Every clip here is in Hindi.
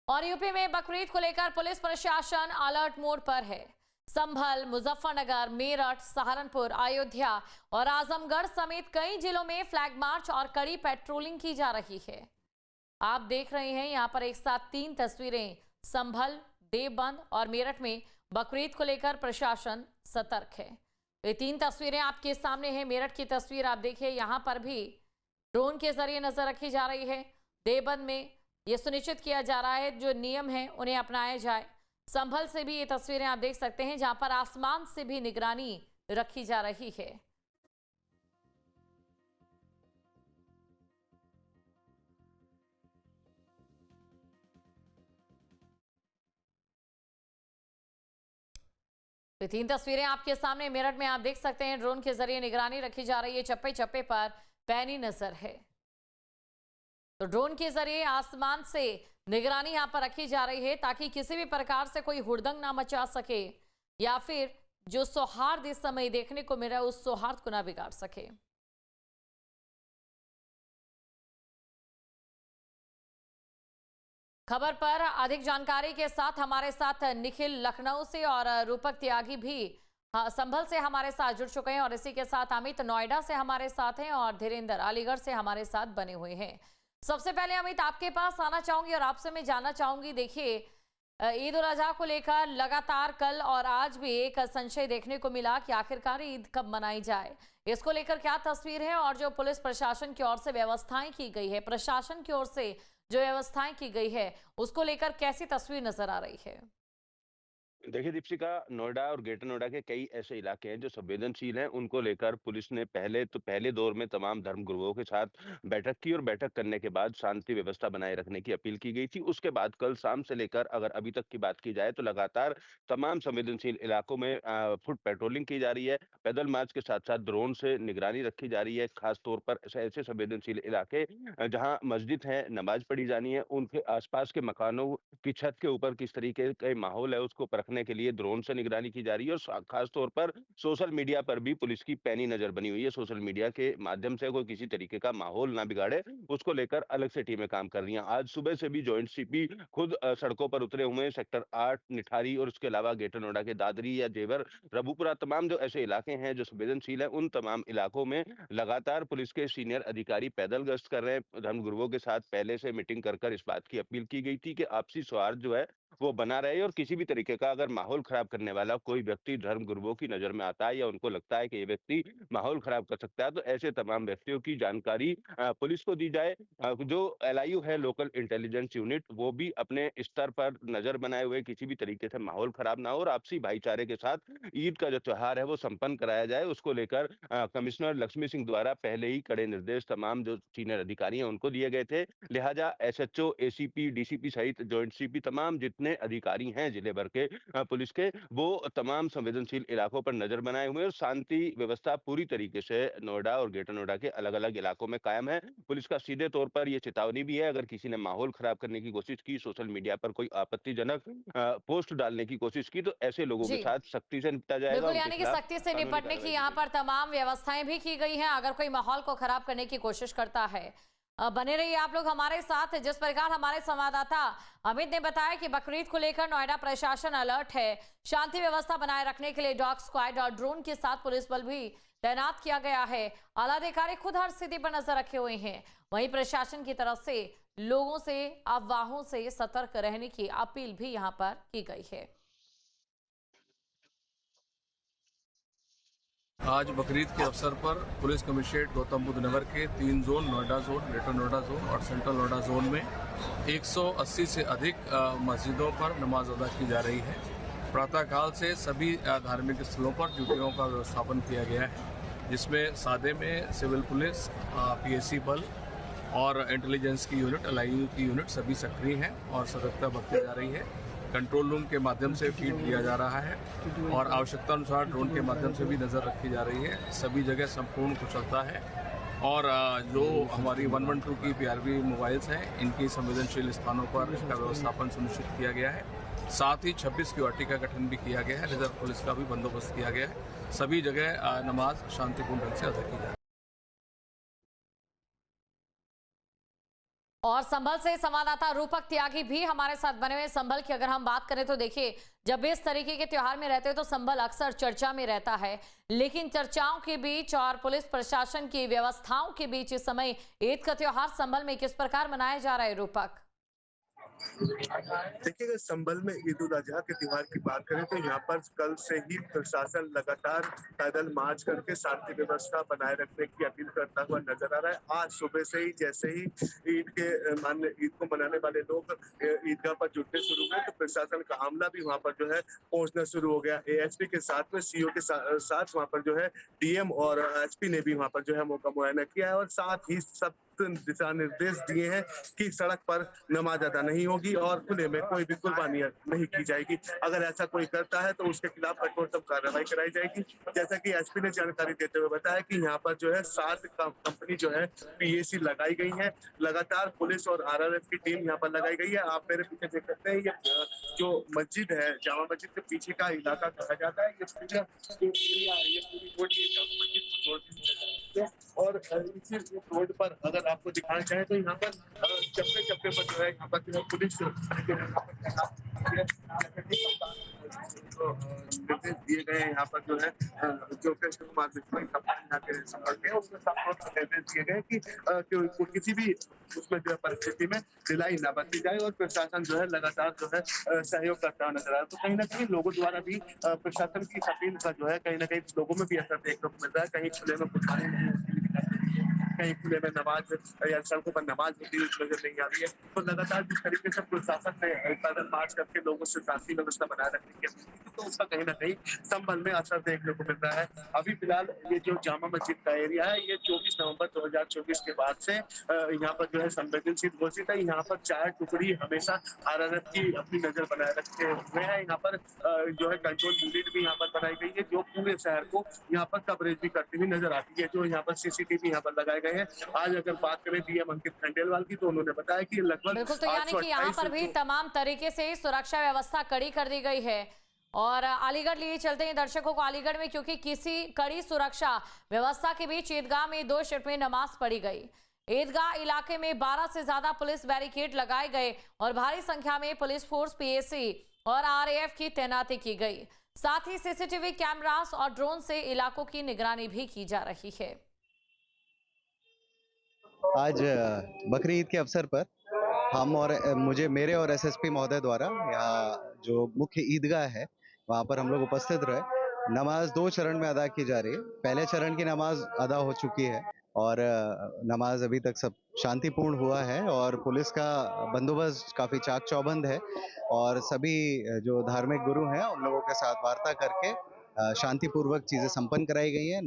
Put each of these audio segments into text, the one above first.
और यूपी में बकरीद को लेकर पुलिस प्रशासन अलर्ट मोड पर है। संभल, मुजफ्फरनगर, मेरठ, सहारनपुर, अयोध्या और आजमगढ़ समेत कई जिलों में फ्लैग मार्च और कड़ी पेट्रोलिंग की जा रही है। आप देख रहे हैं यहां पर एक साथ 3 तस्वीरें। संभल, देवबंद और मेरठ में बकरीद को लेकर प्रशासन सतर्क है। ये 3 तस्वीरें आपके सामने हैं। मेरठ की तस्वीर आप देखिए, यहां पर भी ड्रोन के जरिए नजर रखी जा रही है। देवबंद में यह सुनिश्चित किया जा रहा है जो नियम है उन्हें अपनाया जाए। संभल से भी ये तस्वीरें आप देख सकते हैं जहां पर आसमान से भी निगरानी रखी जा रही है। तो 3 तस्वीरें आपके सामने। मेरठ में आप देख सकते हैं ड्रोन के जरिए निगरानी रखी जा रही है। चप्पे चप्पे पर पैनी नजर है। तो ड्रोन के जरिए आसमान से निगरानी यहां पर रखी जा रही है ताकि किसी भी प्रकार से कोई हुड़दंग ना मचा सके या फिर जो सौहार्द इस समय देखने को मिल रहा है उस सौहार्द को ना बिगाड़ सके। खबर पर अधिक जानकारी के साथ हमारे साथ निखिल लखनऊ से और रूपक त्यागी भी संभल से हमारे साथ जुड़ चुके हैं और इसी के साथ अमित नोएडा से हमारे साथ हैं और धीरेन्द्र अलीगढ़ से हमारे साथ बने हुए हैं। सबसे पहले अमित आपके पास आना चाहूंगी और आपसे मैं जानना चाहूंगी, देखिए ईद उल अजहा को लेकर लगातार कल और आज भी एक संशय देखने को मिला कि आखिरकार ईद कब मनाई जाए। इसको लेकर क्या तस्वीर है और जो पुलिस प्रशासन की ओर से व्यवस्थाएं की गई है, प्रशासन की ओर से जो व्यवस्थाएं की गई है उसको लेकर कैसी तस्वीर नजर आ रही है? देखिए दीपशिका, नोएडा और ग्रेटर नोएडा के कई ऐसे इलाके हैं जो संवेदनशील हैं। उनको लेकर पुलिस ने पहले दौर में तमाम धर्मगुरुओं के साथ बैठक की और बैठक करने के बाद शांति व्यवस्था बनाए रखने की अपील की गई थी। उसके बाद कल शाम से लेकर अगर अभी तक की बात की जाए तो लगातार तमाम संवेदनशील इलाकों में फुट पेट्रोलिंग की जा रही है। पैदल मार्च के साथ साथ ड्रोन से निगरानी रखी जा रही है। खास तौर पर ऐसे संवेदनशील इलाके जहाँ मस्जिद है, नमाज पढ़ी जानी है, उनके आसपास के मकानों की छत के ऊपर किस तरीके का माहौल है उसको परखने के लिए ड्रोन से निगरानी की जा रही है। और खास तौर पर सोशल मीडिया पर भी पुलिस की पैनी नजर बनी हुई है। सोशल मीडिया के माध्यम से कोई किसी तरीके का माहौल ना बिगाड़े, उसको लेकर अलग से टीमें काम कर रही हैं। आज सुबह से भी जॉइंट सीपी खुद सड़कों पर उतरे हुए हैं। सेक्टर 8, निठारी और उसके अलावा ग्रेटर नोएडा के दादरी या जेवर, रबूपुरा, तमाम जो ऐसे इलाके हैं जो संवेदनशील है, उन तमाम इलाकों में लगातार पुलिस के सीनियर अधिकारी पैदल गश्त कर रहे हैं। धर्मगुरुओं के साथ पहले से मीटिंग कर इस बात की अपील की गई थी कि आपसी सौहार्द जो है वो बना रहे और किसी भी तरीके का अगर माहौल खराब करने वाला कोई व्यक्ति धर्म गुरुओं की नजर में आता है या उनको लगता है कि ये व्यक्ति माहौल खराब कर सकता है तो ऐसे तमाम व्यक्तियों की जानकारी पुलिस को दी जाए। जो एलआईयू है, लोकल इंटेलिजेंस यूनिट, वो भी अपने स्तर पर नजर बनाए हुए किसी भी तरीके से माहौल खराब ना हो और आपसी भाईचारे के साथ ईद का जो त्योहार है वो संपन्न कराया जाए। उसको लेकर कमिश्नर लक्ष्मी सिंह द्वारा पहले ही कड़े निर्देश तमाम जो सीनियर अधिकारी हैं उनको दिए गए थे। लिहाजा एसएचओ, एसीपी, डीसीपी सहित जॉइंट सीपी तमाम जितने अधिकारी हैं जिले भर के पुलिस के, वो तमाम संवेदनशील इलाकों पर नजर बनाए हुए हैं और शांति व्यवस्था पूरी तरीके से नोएडा और ग्रेटर नोएडा के अलग अलग इलाकों में कायम है। पुलिस का सीधे तौर पर यह चेतावनी भी है, अगर किसी ने माहौल खराब करने की कोशिश की, सोशल मीडिया पर कोई आपत्तिजनक पोस्ट डालने की कोशिश की, तो ऐसे लोगों के जी साथ सख्ती से निपटा जाएगा। बिल्कुल, उनके यानी कि खिलाफ सख्ती से कानूनी निपटने की कार्रवाई की यहाँ पर जाएगी। तमाम व्यवस्थाएं भी की गई हैं अगर कोई माहौल को खराब करने की कोशिश करता है। बने रहिए आप लोग हमारे साथ। जिस प्रकार हमारे संवाददाता अमित ने बताया कि बकरीद को लेकर नोएडा प्रशासन अलर्ट है। शांति व्यवस्था बनाए रखने के लिए डॉग स्क्वाड और ड्रोन के साथ पुलिस बल भी तैनात किया गया है। आला अधिकारी खुद हर स्थिति पर नजर रखे हुए हैं। वहीं प्रशासन की तरफ से लोगों से अफवाहों से सतर्क रहने की अपील भी यहाँ पर की गई है। आज बकरीद के अवसर पर पुलिस कमिश्नरेट गौतम बुद्ध नगर के 3 zone, Noida zone, greater Noida zone और सेंट्रल नोएडा जोन में 180 से अधिक मस्जिदों पर नमाज अदा की जा रही है। प्रातःकाल से सभी धार्मिक स्थलों पर ड्यूटियों का व्यवस्थापन किया गया है, जिसमें सादे में सिविल पुलिस, पीएसी बल और इंटेलिजेंस की यूनिट, एलआईयू की यूनिट सभी सक्रिय हैं और सतर्कता बरती जा रही है। कंट्रोल रूम के माध्यम से फीड दिया जा रहा है और आवश्यकता अनुसार ड्रोन के माध्यम से भी नज़र रखी जा रही है। सभी जगह संपूर्ण कुशलता है और जो हमारी 112 की पीआरवी मोबाइल्स हैं, इनकी संवेदनशील स्थानों पर इसका व्यवस्थापन सुनिश्चित किया गया है। साथ ही 26 क्यूआरटी का गठन भी किया गया है। रिजर्व पुलिस का भी बंदोबस्त किया गया है। सभी जगह नमाज शांतिपूर्ण ढंग से अदा की जाए। और संभल से संवाददाता रूपक त्यागी भी हमारे साथ बने हुए। संभल की अगर हम बात करें तो देखिए, जब भी इस तरीके के त्योहार में रहते हैं तो संभल अक्सर चर्चा में रहता है, लेकिन चर्चाओं के बीच और पुलिस प्रशासन की व्यवस्थाओं के बीच इस समय ईद का त्योहार संभल में किस प्रकार मनाया जा रहा है रूपक? देखिए, अगर संभल में ईद उल अजहा के त्योहार की बात करें तो यहाँ पर कल से ही प्रशासन लगातार पैदल मार्च करके शांति व्यवस्था बनाए रखने की अपील करता हुआ नजर आ रहा है। आज सुबह से ही जैसे ही ईद को मनाने वाले लोग ईदगाह पर जुटने शुरू हुए तो प्रशासन का अमला भी वहाँ पर जो है पहुंचना शुरू हो गया। एएसपी के साथ में सीओ के साथ वहाँ पर जो है डीएम और एसपी ने भी वहाँ पर जो है मौका मुआयना किया है और साथ ही सब दिशा निर्देश दिए हैं कि सड़क पर नमाज अदा नहीं होगी और खुले में कोई भी कुर्बानियां नहीं की जाएगी। अगर ऐसा कोई करता है तो उसके खिलाफ कठोरतम कार्रवाई कराई जाएगी। जैसा कि एसपी ने जानकारी देते हुए बताया कि यहाँ पर जो है 7 कंपनी जो है पीएसी लगाई गई है। लगातार पुलिस और आरआरएफ की टीम यहाँ पर लगाई गई है। आप मेरे पीछे देख सकते हैं, ये जो मस्जिद है, जामा मस्जिद के पीछे का इलाका कहा जाता है। ये पूरा जो एरिया है, ये पूरी रोड ये जामा मस्जिद को जोड़ती है और इसी रोड पर अगर आपको दिखाना चाहे तो यहाँ पर चप्पे चप्पे पर जो है यहाँ पर जो है पुलिस निर्देश दिए गए हैं। यहाँ पर जो है जो कृष्ण कुमार बिश्नोई यहाँ के संपर्क है उसमें साफ निर्देश दिए गए कि किसी भी उसमें जो है परिस्थिति में ढिलाई ना बरती जाए और प्रशासन जो है लगातार जो है सहयोग करता हुआ नजर आ रहा है। तो कहीं ना कहीं लोगों द्वारा भी प्रशासन की अपील का जो है कहीं ना कहीं लोगों में भी असर देखने को मिल रहा है। कहीं खुले में कुछ कहीं खुले में नमाज या सड़कों पर नमाज होती हुई नजर नहीं आ रही है। तो लगातार जिस तरीके से प्रशासन ने पैदल मार्च करके लोगों से शांति व्यवस्था बनाए रखने की अपील की तो उसका कहीं ना कहीं संभल में असर देखने को मिल रहा है। अभी फिलहाल ये जो जामा मस्जिद का एरिया है ये 24 नवंबर 2024 के बाद से यहाँ पर जो है संवेदनशील घोषित है। यहाँ पर 4 टुकड़ी हमेशा आरआरएफ की अपनी नजर बनाए रखे हुए हैं। यहाँ पर जो है कंट्रोल यूनिट भी यहाँ पर बनाई गई है जो पूरे शहर को यहाँ पर कवरेज भी करती हुई नजर आती है। जो यहाँ पर सीसीटीवी यहाँ पर लगाए गए हैं। आज अगर बात करें डीएम अंकित खंडेलवाल की तो उन्होंने बताया कि लगभग बिल्कुल, तो यानी कि यहाँ पर भी तमाम तरीके से सुरक्षा व्यवस्था कड़ी कर दी गई है। और अलीगढ़ लिए चलते हैं दर्शकों को अलीगढ़ में, क्योंकि किसी कड़ी सुरक्षा व्यवस्था के बीच ईदगाह में 2 शिफ्ट में नमाज पढ़ी गई। ईदगाह इलाके में 12 से ज्यादा पुलिस बैरिकेड लगाए गए और भारी संख्या में पुलिस फोर्स, पीएसी और आरएएफ की तैनाती की गई। साथ ही सीसीटीवी कैमरास और ड्रोन से इलाकों की निगरानी भी की जा रही है। आज बकरी ईद के अवसर पर हम और मेरे और एसएसपी महोदय द्वारा यहाँ जो मुख्य ईदगाह है वहाँ पर हम लोग उपस्थित रहे। नमाज 2 चरण में अदा की जा रही है। पहले चरण की नमाज अदा हो चुकी है और नमाज अभी तक सब शांतिपूर्ण हुआ है और पुलिस का बंदोबस्त काफी चाक चौबंद है और सभी जो धार्मिक गुरु हैं उन लोगों के साथ वार्ता करके शांतिपूर्वक चीजें संपन्न कराई गई हैं।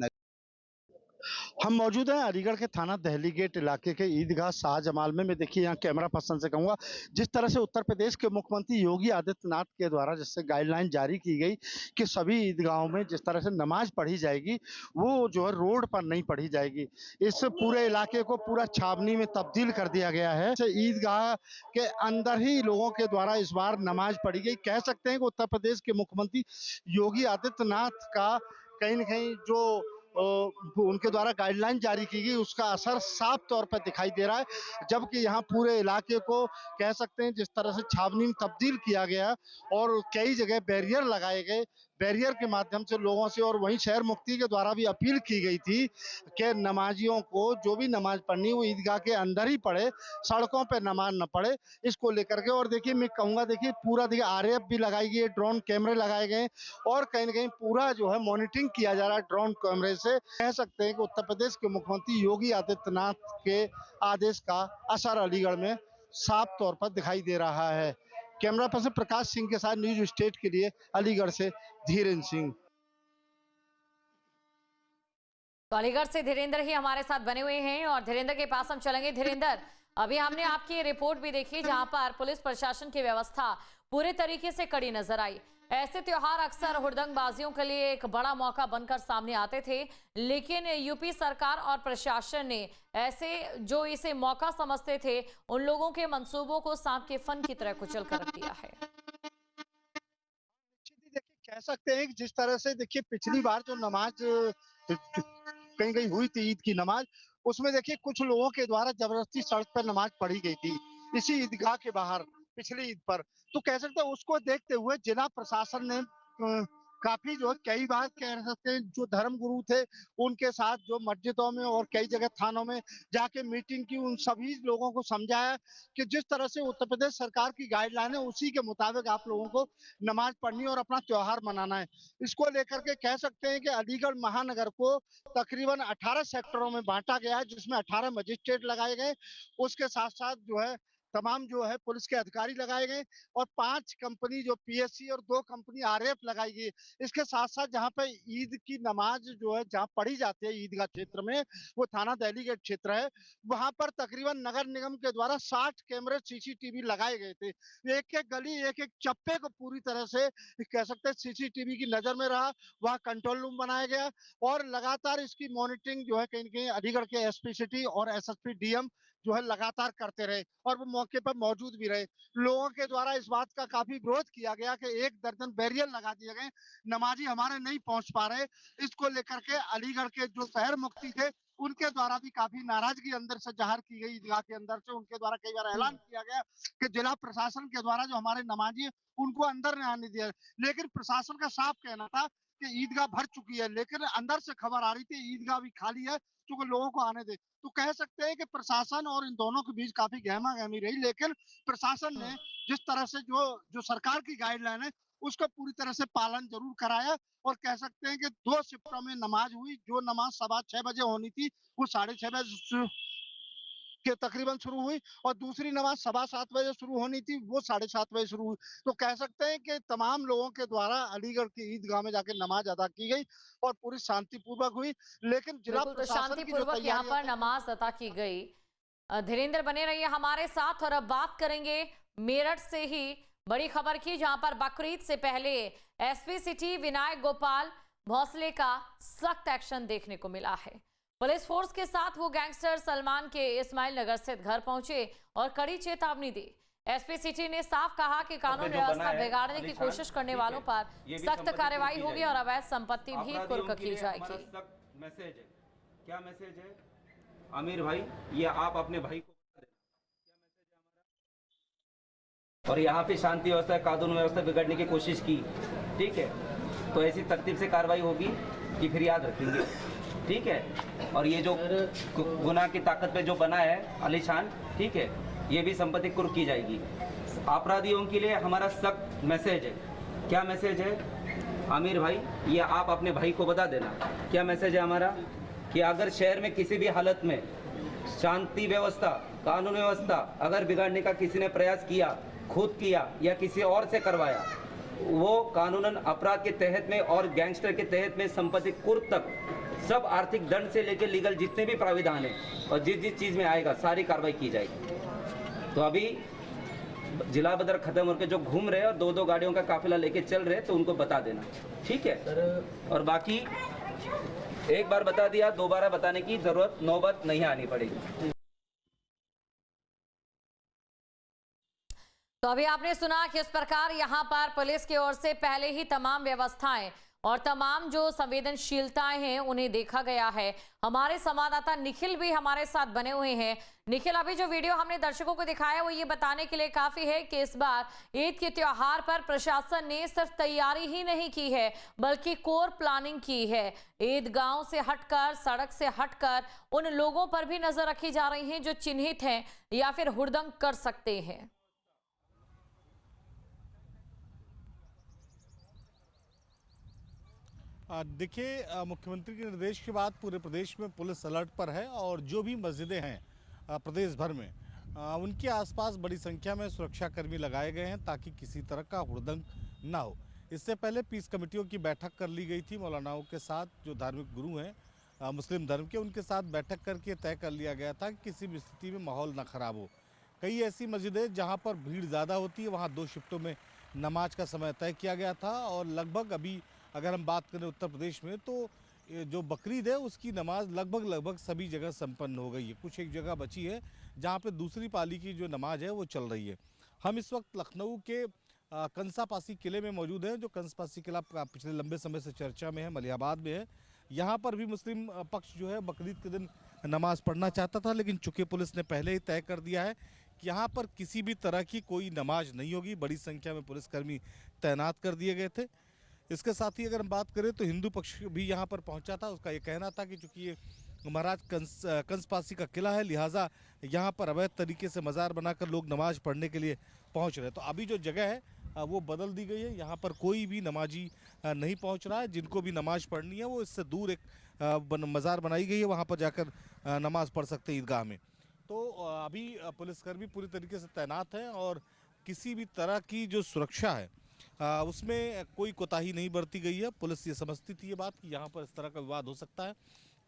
हम मौजूद हैं अलीगढ़ के थाना दहली गेट इलाके के ईदगाह शाहजमाल में। मैं देखिए यहाँ कैमरा पर्सन से कहूँगा, जिस तरह से उत्तर प्रदेश के मुख्यमंत्री योगी आदित्यनाथ के द्वारा जिससे गाइडलाइन जारी की गई कि सभी ईदगाहों में जिस तरह से नमाज पढ़ी जाएगी वो जो है रोड पर नहीं पढ़ी जाएगी। इस पूरे इलाके को पूरा छावनी में तब्दील कर दिया गया है। ईदगाह के अंदर ही लोगों के द्वारा इस बार नमाज पढ़ी गई। कह सकते हैं कि उत्तर प्रदेश के मुख्यमंत्री योगी आदित्यनाथ का कहीं न कहीं जो उनके द्वारा गाइडलाइन जारी की गई उसका असर साफ तौर पर दिखाई दे रहा है। जबकि यहाँ पूरे इलाके को कह सकते हैं जिस तरह से छावनी में तब्दील किया गया और कई जगह बैरियर लगाए गए, बैरियर के माध्यम से लोगों से और वहीं शहर मुफ्ती के द्वारा भी अपील की गई थी कि नमाजियों को जो भी नमाज पढ़नी वो ईदगाह के अंदर ही पढ़े, सड़कों पर नमाज न पढ़े, इसको लेकर के। और देखिए मैं कहूँगा, देखिए पूरा देखिए आरएएफ भी लगाई गई है, ड्रोन कैमरे लगाए गए और कहीं न कहीं पूरा जो है मॉनिटरिंग किया जा रहा है ड्रोन कैमरे से। कह सकते हैं कि उत्तर प्रदेश के मुख्यमंत्री योगी आदित्यनाथ के आदेश का असर अलीगढ़ में साफ तौर पर दिखाई दे रहा है। कैमरा पर्सन प्रकाश सिंह के साथ न्यूज स्टेट के लिए अलीगढ़ से धीरेन्द्र सिंह। तो अलीगढ़ से धीरेन्द्र ही हमारे साथ बने हुए हैं और धीरेन्द्र के पास हम चलेंगे। धीरेन्द्र, अभी हमने आपकी रिपोर्ट भी देखी जहां पर पुलिस प्रशासन की व्यवस्था पूरे तरीके से कड़ी नजर आई। ऐसे त्योहार अक्सर हुड़दंगबाजियों के लिए एक बड़ा मौका बनकर सामने आते थे, लेकिन यूपी सरकार और प्रशासन ने ऐसे जो इसे मौका समझते थे उन लोगों के मंसूबों को सांप के फन की तरह कुचल कर रख दिया है। कह सकते हैं कि जिस तरह से देखिए पिछली बार जो नमाज कहीं कहीं हुई थी ईद की नमाज, उसमें देखिए कुछ लोगों के द्वारा जबरदस्ती सड़क पर नमाज पढ़ी गई थी इसी ईदगाह के बाहर पिछली ईद पर। तो कह सकते हैं उसको देखते हुए जिला प्रशासन ने काफी जो है कई बार कह सकते हैं जो धर्म गुरु थे उनके साथ जो मस्जिदों में और कई जगह थानों में जाके मीटिंग की, उन सभी लोगों को समझाया कि जिस तरह से उत्तर प्रदेश सरकार की गाइडलाइन है उसी के मुताबिक आप लोगों को नमाज पढ़नी और अपना त्योहार मनाना है। इसको लेकर के कह सकते हैं कि अलीगढ़ महानगर को तकरीबन 18 सेक्टरों में बांटा गया है जिसमें 18 मजिस्ट्रेट लगाए गए, उसके साथ साथ जो है तमाम जो है पुलिस के अधिकारी लगाए गए और 5 कंपनी जो पीएससी और 2 कंपनी आरएएफ लगाई गई। इसके साथ साथ जहां पे ईद की नमाज जो है जहां पढ़ी जाती है ईदगाह क्षेत्र में, वो थाना दहली गेट क्षेत्र है, वहां पर तकरीबन नगर निगम के द्वारा 60 कैमरे सीसीटीवी लगाए गए थे। एक एक गली एक एक चप्पे को पूरी तरह से कह सकते हैं सीसीटीवी की नजर में रहा, वहां कंट्रोल रूम बनाया गया और लगातार इसकी मॉनिटरिंग जो है कहीं न कहीं अलीगढ़ के एसपी सिटी और एसएसपी डीएम जो है लगातार करते रहे और वो मौके पर मौजूद भी रहे। लोगों के द्वारा इस बात का काफी विरोध किया गया कि 1 दर्जन बैरियर लगा दिए गए, नमाजी हमारे नहीं पहुंच पा रहे। इसको लेकर के अलीगढ़ के जो शहर मुफ्ती थे उनके द्वारा भी काफी नाराजगी अंदर से जाहिर की गई ईदगाह के अंदर से। उनके द्वारा कई बार ऐलान किया गया कि जिला प्रशासन के द्वारा जो हमारे नमाजी है उनको अंदर नहीं आने दिया, लेकिन प्रशासन का साफ कहना था कि ईदगाह भर चुकी है, लेकिन अंदर से खबर आ रही थी ईदगाह भी खाली है क्योंकि लोगों को आने दे। तो कह सकते हैं कि प्रशासन और इन दोनों के बीच काफी गहमा गहमी रही, लेकिन प्रशासन ने जिस तरह से जो सरकार की गाइडलाइन है उसका पूरी तरह से पालन जरूर कराया और कह सकते हैं कि 2 शिफ्टों में नमाज हुई। जो नमाज 6:15 बजे होनी थी वो 6:30 बजे के तकरीबन शुरू हुई और दूसरी नमाज 7:15 बजे शुरू होनी थी वो 7:30 बजे शुरू हुई। तो कह सकते हैं कि तमाम लोगों के द्वारा अलीगढ़ की ईदगाह में जाकर नमाज अदा की गई और पूरी शांतिपूर्वक हुई, लेकिन जिला बिल्कुल, तो प्रशासन की जो शांतिपूर्वक यहाँ पर तैयारियां नमाज अदा की गई। धीरेन्द्र बने रहिए हमारे साथ और अब बात करेंगे मेरठ से ही बड़ी खबर की, जहां पर बकरीद से पहले एसपी सिटी विनायक गोपाल भोसले का सख्त एक्शन देखने को मिला है। पुलिस फोर्स के साथ वो गैंगस्टर सलमान के इस्माइल नगर स्थित घर पहुंचे और कड़ी चेतावनी दी। एसपी सिटी ने साफ कहा कि कानून व्यवस्था बिगाड़ने की कोशिश करने वालों पर सख्त कार्रवाई होगी और अवैध संपत्ति भी कुर्क की जाएगी। मैसेज है, क्या मैसेज है आमिर भाई, ये आप अपने भाई को बता देना क्या मैसेज है हमारा। और यहाँ पे शांति व्यवस्था कानून व्यवस्था बिगाड़ने की कोशिश की, ठीक है, तो ऐसी तरतीब से कार्रवाई होगी कि फिर याद रखेंगे, ठीक है। और ये जो गुनाह की ताकत पे जो बना है आलीशान, ठीक है, ये भी संपत्ति कुर्क की जाएगी। अपराधियों के लिए हमारा सख्त मैसेज है, क्या मैसेज है आमिर भाई, ये आप अपने भाई को बता देना क्या मैसेज है हमारा, कि अगर शहर में किसी भी हालत में शांति व्यवस्था कानून व्यवस्था अगर बिगाड़ने का किसी ने प्रयास किया, खुद किया या किसी और से करवाया, वो कानूनन अपराध के तहत में और गैंगस्टर के तहत में संपत्ति कुर्क तक सब आर्थिक दंड से लेकर लीगल जितने भी प्राविधान है और जिस जिस चीज़ में आएगा सारी कार्रवाई की जाएगी। तो अभी जिला बदर खत्म होकर जो घूम रहे और 2-2 गाड़ियों का काफिला लेके चल रहे तो उनको बता देना, ठीक है सर। और बाकी एक बार बता दिया, दोबारा बताने की जरूरत नौबत नहीं आनी पड़ेगी। तो अभी आपने सुना कि इस प्रकार यहाँ पर पुलिस की ओर से पहले ही तमाम व्यवस्थाएं और तमाम जो संवेदनशीलताएं हैं उन्हें देखा गया है। हमारे संवाददाता निखिल भी हमारे साथ बने हुए हैं। निखिल, अभी जो वीडियो हमने दर्शकों को दिखाया वो ये बताने के लिए काफी है कि इस बार ईद के त्योहार पर प्रशासन ने सिर्फ तैयारी ही नहीं की है बल्कि कोर प्लानिंग की है। ईदगाहों से हटकर, सड़क से हटकर उन लोगों पर भी नजर रखी जा रही है जो चिन्हित हैं या फिर हुड़दंग कर सकते हैं। देखिए, मुख्यमंत्री के निर्देश के बाद पूरे प्रदेश में पुलिस अलर्ट पर है और जो भी मस्जिदें हैं प्रदेश भर में उनके आसपास बड़ी संख्या में सुरक्षाकर्मी लगाए गए हैं ताकि किसी तरह का हुड़दंग ना हो। इससे पहले पीस कमेटियों की बैठक कर ली गई थी मौलानाओं के साथ, जो धार्मिक गुरु हैं मुस्लिम धर्म के, उनके साथ बैठक करके तय कर लिया गया था कि किसी भी स्थिति में माहौल ना खराब हो। कई ऐसी मस्जिदें जहाँ पर भीड़ ज़्यादा होती है वहाँ 2 शिफ्टों में नमाज का समय तय किया गया था और लगभग अभी अगर हम बात करें उत्तर प्रदेश में तो जो बकरीद है उसकी नमाज लगभग सभी जगह संपन्न हो गई है। कुछ एक जगह बची है जहाँ पे दूसरी पाली की जो नमाज है वो चल रही है। हम इस वक्त लखनऊ के कंसापासी किले में मौजूद हैं, जो कंसापासी किला पिछले लंबे समय से चर्चा में है, मलिहाबाद में है। यहाँ पर भी मुस्लिम पक्ष जो है बकरीद के दिन नमाज पढ़ना चाहता था, लेकिन चूंकि पुलिस ने पहले ही तय कर दिया है कि यहाँ पर किसी भी तरह की कोई नमाज नहीं होगी, बड़ी संख्या में पुलिसकर्मी तैनात कर दिए गए थे। इसके साथ ही अगर हम बात करें तो हिंदू पक्ष भी यहाँ पर पहुँचा था। उसका ये कहना था कि चूंकि ये महाराज कंसपासी का किला है, लिहाजा यहाँ पर अवैध तरीके से मज़ार बनाकर लोग नमाज पढ़ने के लिए पहुँच रहे हैं। तो अभी जो जगह है वो बदल दी गई है, यहाँ पर कोई भी नमाजी नहीं पहुँच रहा है। जिनको भी नमाज पढ़नी है वो इससे दूर एक मज़ार बनाई गई है, वहाँ पर जाकर नमाज पढ़ सकते हैं ईदगाह में। तो अभी पुलिसकर्मी पूरी तरीके से तैनात हैं और किसी भी तरह की जो सुरक्षा है उसमें कोई कोताही नहीं बरती गई है। पुलिस ये समझती थी ये बात कि यहाँ पर इस तरह का विवाद हो सकता है।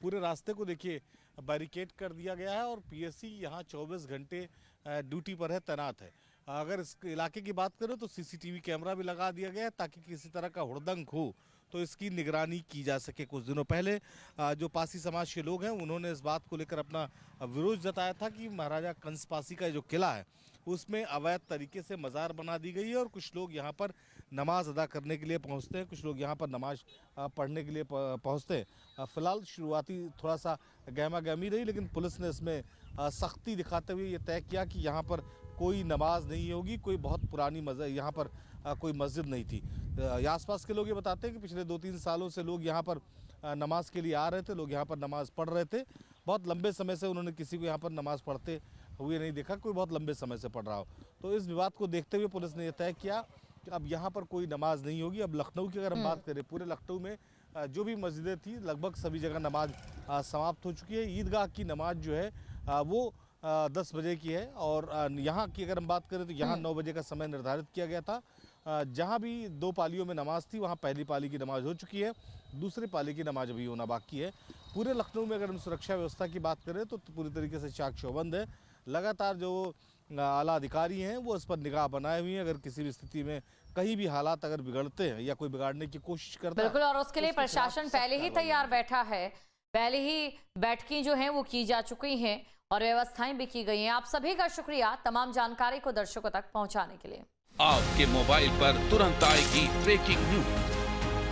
पूरे रास्ते को देखिए बैरिकेड कर दिया गया है और पीएससी यहाँ 24 घंटे ड्यूटी पर है, तैनात है। अगर इस इलाके की बात करें तो सीसीटीवी कैमरा भी लगा दिया गया है ताकि किसी तरह का हुड़दंग हो तो इसकी निगरानी की जा सके। कुछ दिनों पहले जो पासी समाज के लोग हैं उन्होंने इस बात को लेकर अपना विरोध जताया था कि महाराजा कंसपासी का जो किला है उसमें अवैध तरीके से मज़ार बना दी गई है और कुछ लोग यहाँ पर नमाज अदा करने के लिए पहुँचते हैं, कुछ लोग यहाँ पर नमाज पढ़ने के लिए पहुँचते हैं। फिलहाल शुरुआती थोड़ा सा गहमा गहमी रही, लेकिन पुलिस ने इसमें सख्ती दिखाते हुए ये तय किया कि यहाँ पर कोई नमाज नहीं होगी। कोई बहुत पुरानी यहाँ पर कोई मस्जिद नहीं थी। आसपास के लोग ये बताते हैं कि पिछले 2-3 सालों से लोग यहाँ पर नमाज के लिए आ रहे थे, लोग यहाँ पर नमाज पढ़ रहे थे। बहुत लंबे समय से उन्होंने किसी को यहाँ पर नमाज पढ़ते हुए नहीं देखा, कोई बहुत लंबे समय से पढ़ रहा हो। तो इस विवाद को देखते हुए पुलिस ने यह तय किया कि अब यहाँ पर कोई नमाज नहीं होगी। अब लखनऊ की अगर हम बात करें, पूरे लखनऊ में जो भी मस्जिदें थी लगभग सभी जगह नमाज समाप्त हो चुकी है। ईदगाह की नमाज जो है वो 10 बजे की है और यहाँ की अगर हम बात करें तो यहाँ 9 बजे का समय निर्धारित किया गया था। जहाँ भी 2 पालियों में नमाज थी वहाँ पहली पाली की नमाज हो चुकी है, दूसरी पाली की नमाज अभी होना बाकी है। पूरे लखनऊ में अगर हम सुरक्षा व्यवस्था की बात करें तो पूरी तरीके से चाक चौबंद है। लगातार जो आला अधिकारी हैं वो इस पर निगाह बनाए हुए हैं। अगर किसी भी स्थिति में कहीं भी हालात अगर बिगड़ते हैं या कोई बिगाड़ने की कोशिश करता है, बिल्कुल, और उसके लिए प्रशासन पहले ही तैयार बैठा है। पहले ही बैठकें जो हैं वो की जा चुकी हैं और व्यवस्थाएं भी की गई हैं। आप सभी का शुक्रिया तमाम जानकारी को दर्शकों तक पहुंचाने के लिए। आपके मोबाइल पर तुरंत आएगी ब्रेकिंग न्यूज,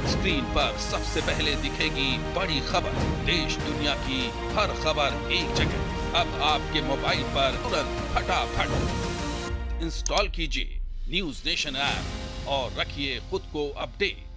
स्क्रीन पर सबसे पहले दिखेगी बड़ी खबर, देश दुनिया की हर खबर एक जगह। अब आपके मोबाइल पर तुरंत फटाफट इंस्टॉल कीजिए न्यूज़ नेशन ऐप और रखिए खुद को अपडेट।